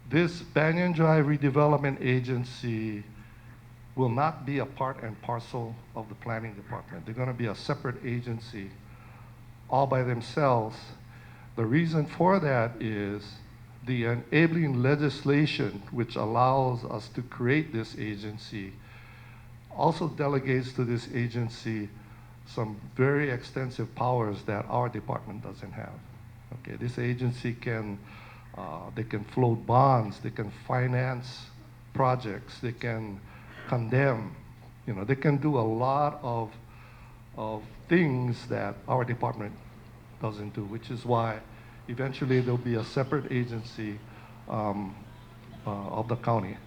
This Banyan Drive Redevelopment Agency will not be a part and parcel of the planning department. They're going to be a separate agency all by themselves. The reason for that is the enabling legislation which allows us to create this agency also delegates to this agency some very extensive powers that our department doesn't have. Okay, this agency can, they can float bonds, they can finance projects, they can condemn, they can do a lot of things that our department doesn't do, which is why eventually there'll be a separate agency of the county.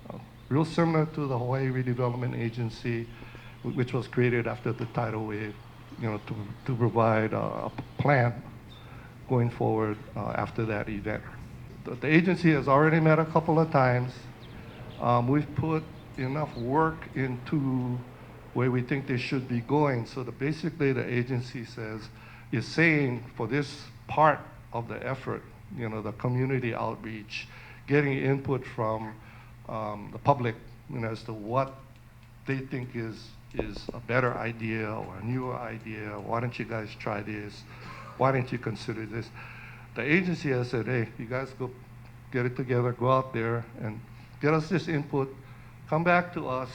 Real similar to the Hawaii Redevelopment Agency, which was created after the tidal wave, to provide a plan going forward after that event. The agency has already met a couple of times. We've put enough work into where we think they should be going. So basically the agency is saying for this part of the effort, the community outreach, getting input from the public, as to what they think is a better idea or a newer idea. Why don't you guys try this? Why don't you consider this? The agency has said, hey, you guys go get it together, go out there and get us this input, come back to us.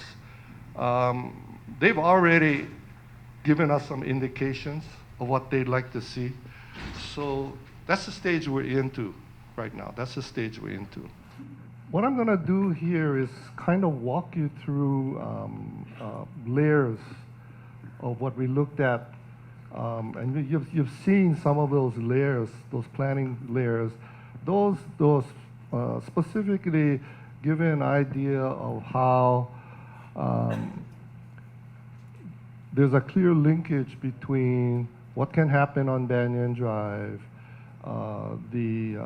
They've already given us some indications of what they'd like to see. So that's the stage we're into right now. That's the stage we're into. What I'm going to do here is kind of walk you through layers of what we looked at. And you've seen some of those layers, those planning layers. Those specifically give you an idea of how there's a clear linkage between what can happen on Banyan Drive, the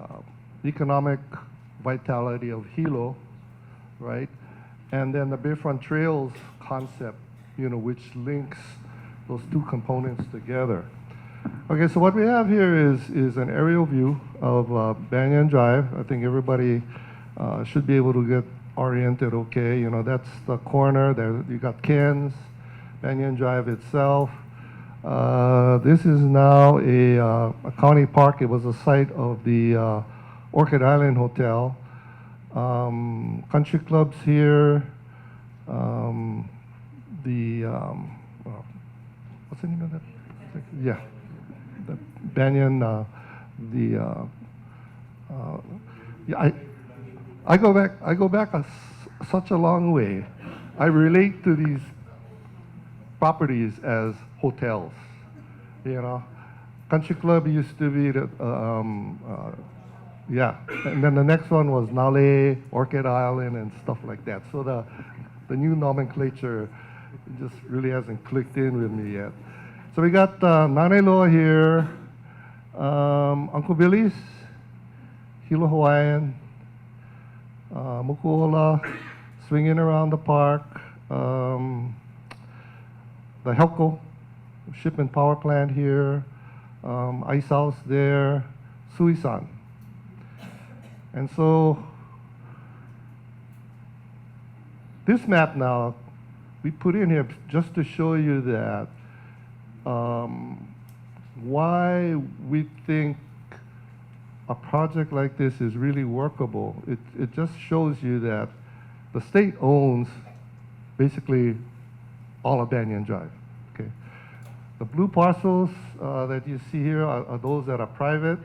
economic vitality of Hilo, right? And then the Bayfront Trails concept, which links those two components together. Okay, so what we have here is an aerial view of Banyan Drive. I think everybody should be able to get oriented okay. That's the corner. There you got Ken's, Banyan Drive itself. This is now a county park. It was a site of the Orchid Island Hotel. Country clubs here. What's the name of that? Yeah, the Banyan. Yeah, I go back such a long way. I relate to these properties as hotels. Country club used to be the. Yeah, and then the next one was Nale, Orchid Island, and stuff like that. So the new nomenclature just really hasn't clicked in with me yet. So we got Nanaeloa here, Uncle Billy's, Hilo Hawaiian, Mokuola, swinging around the park, the Helco ship and power plant here, Ice House there, Suisan. And so this map now we put in here just to show you that why we think a project like this is really workable. It just shows you that the state owns basically all of Banyan Drive. Okay, the blue parcels that you see here are those that are private.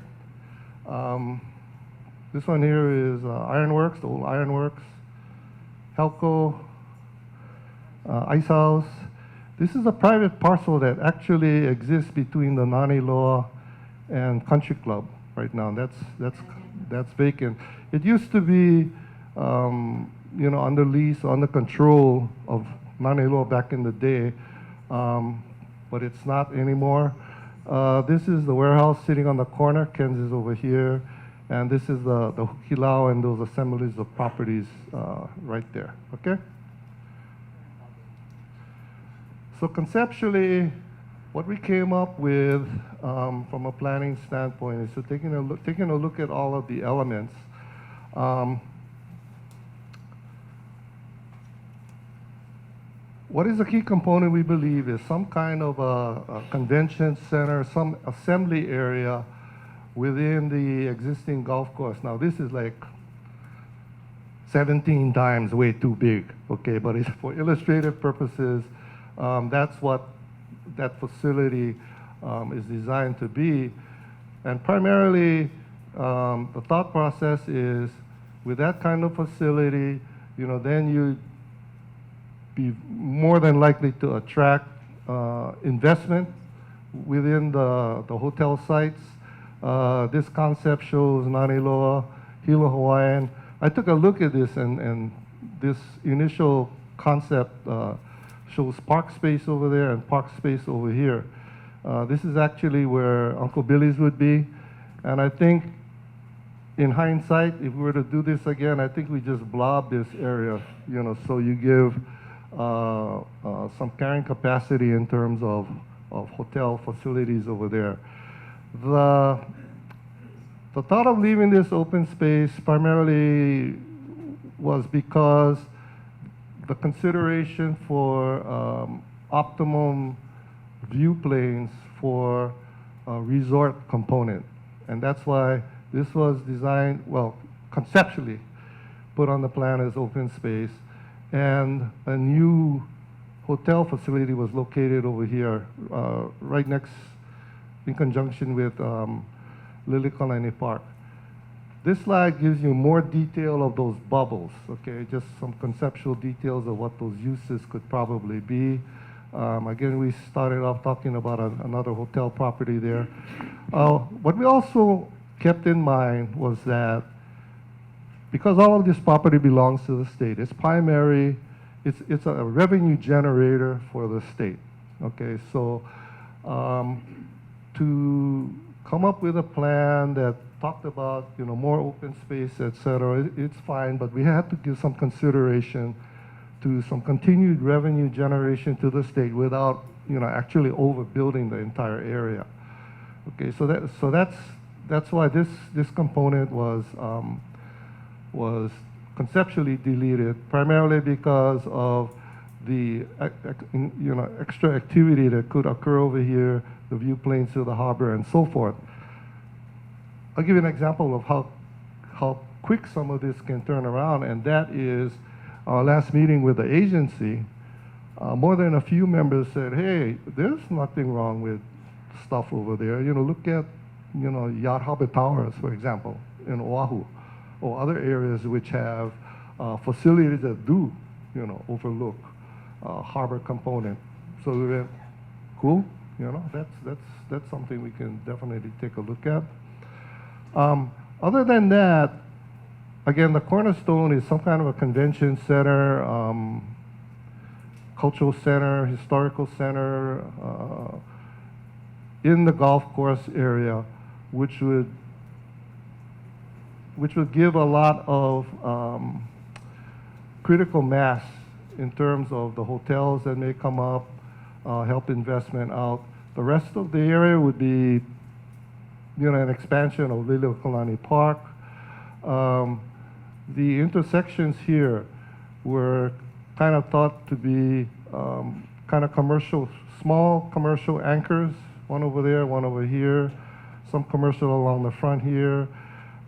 This one here is Ironworks, the old Ironworks, Helco, Ice House. This is a private parcel that actually exists between the Nanaeloa and Country Club right now. That's vacant. It used to be, under lease, under control of Nanaeloa back in the day, but it's not anymore. This is the warehouse sitting on the corner. Ken's is over here. And this is the hukilau and those assemblies of properties right there, okay? So conceptually, what we came up with from a planning standpoint is taking a look at all of the elements. what is a key component, we believe, is some kind of a convention center, some assembly area within the existing golf course. Now, this is like 17 times way too big, okay? But it's for illustrative purposes, that's what that facility is designed to be. And primarily, the thought process is with that kind of facility, then you be more than likely to attract investment within the hotel sites. This concept shows Naniloa, Hilo Hawaiian. I took a look at this, and this initial concept shows park space over there and park space over here. This is actually where Uncle Billy's would be. And I think in hindsight, if we were to do this again, I think we just blob this area, so you give some carrying capacity in terms of hotel facilities over there. The thought of leaving this open space primarily was because the consideration for optimum view planes for a resort component. And that's why this was designed, well, conceptually put on the plan as open space. And a new hotel facility was located over here, right next, in conjunction with Liliuokalani Park. This slide gives you more detail of those bubbles, okay? Just some conceptual details of what those uses could probably be. Again, we started off talking about another hotel property there. What we also kept in mind was that because all of this property belongs to the state, it's primary, it's a revenue generator for the state, okay? So to come up with a plan that talked about, more open space, et cetera, it's fine, but we had to give some consideration to some continued revenue generation to the state without, actually overbuilding the entire area. Okay, so that's why this component was conceptually deleted, primarily because of the extra activity that could occur over here, the view planes to the harbor and so forth. I'll give you an example of how quick some of this can turn around, and that is our last meeting with the agency. More than a few members said, hey, there's nothing wrong with stuff over there. Look at, Yacht Harbor Towers, for example, in Oahu, or other areas which have facilities that do, overlook harbor component. So we went, cool, that's something we can definitely take a look at. Other than that, again, the cornerstone is some kind of a convention center, cultural center, historical center in the golf course area, which would give a lot of critical mass in terms of the hotels that may come up, help investment out. The rest of the area would be, an expansion of Liliuokalani Park. The intersections here were kind of thought to be kind of commercial, small commercial anchors, one over there, one over here, some commercial along the front here.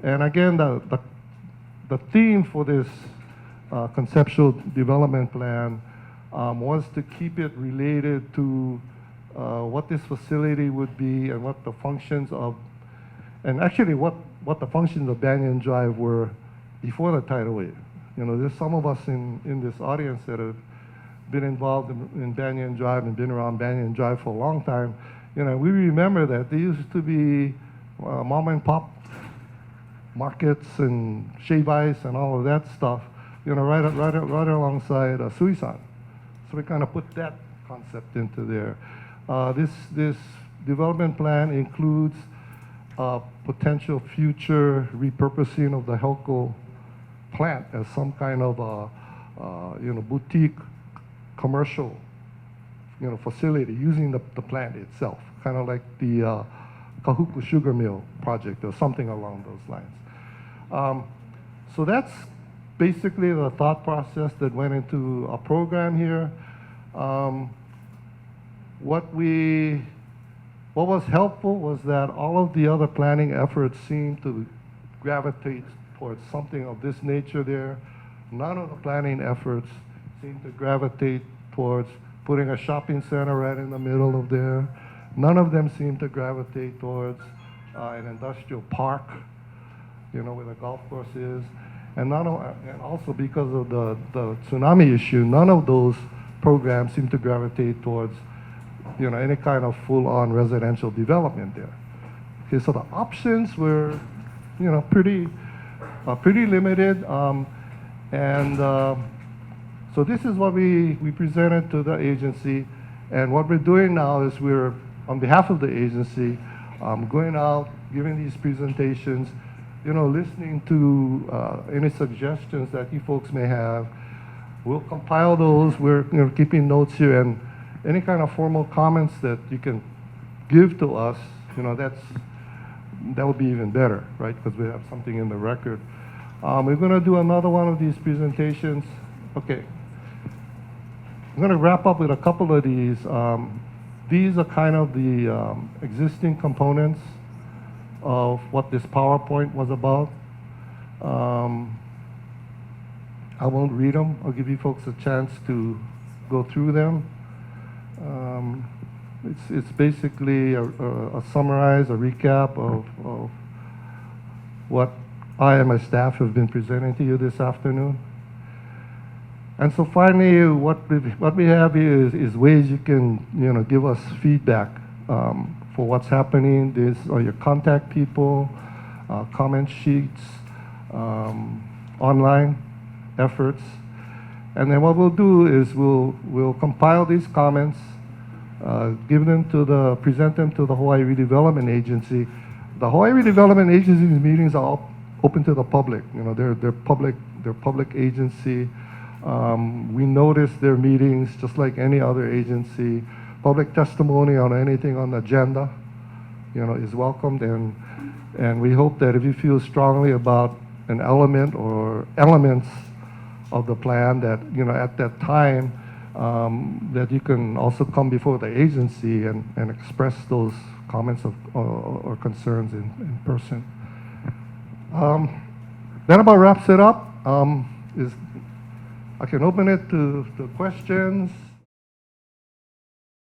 And again, the theme for this conceptual development plan was to keep it related to what this facility would be and what the functions of, and actually what the functions of Banyan Drive were before the tidal wave. There's some of us in this audience that have been involved in Banyan Drive and been around Banyan Drive for a long time. We remember that there used to be mom and pop markets and shave ice and all of that stuff, right alongside Suisan. So we kind of put that concept into there. This development plan includes potential future repurposing of the Helco plant as some kind of boutique commercial facility using the plant itself, kind of like the Kahuku Sugar Mill project or something along those lines. So that's basically the thought process that went into a program here. Um, what was helpful was that all of the other planning efforts seemed to gravitate towards something of this nature there. None of the planning efforts seemed to gravitate towards putting a shopping center right in the middle of there. None of them seemed to gravitate towards an industrial park, where the golf course is. And also because of the tsunami issue, none of those programs seem to gravitate towards, any kind of full-on residential development there. Okay, so the options were, pretty limited. So this is what we presented to the agency. And what we're doing now is we're, on behalf of the agency, going out, giving these presentations, listening to any suggestions that you folks may have. We'll compile those. We're keeping notes here, and any kind of formal comments that you can give to us, that would be even better, right? Because we have something in the record. We're going to do another one of these presentations. Okay. I'm going to wrap up with a couple of these. These are kind of the existing components of what this PowerPoint was about. I won't read them. I'll give you folks a chance to go through them. It's basically a summarize, a recap of what I and my staff have been presenting to you this afternoon. And so finally, what we have here is ways you can give us feedback for what's happening. These are your contact people, comment sheets, online efforts. And then what we'll do is we'll compile these comments, present them to the Hawaii Redevelopment Agency. The Hawaii Redevelopment Agency's meetings are all open to the public. They're public agency. We notice their meetings just like any other agency. Public testimony on anything on the agenda, is welcomed, and we hope that if you feel strongly about an element or elements of the plan, that at that time that you can also come before the agency and express those comments or concerns in person. That about wraps it up. I can open it to questions.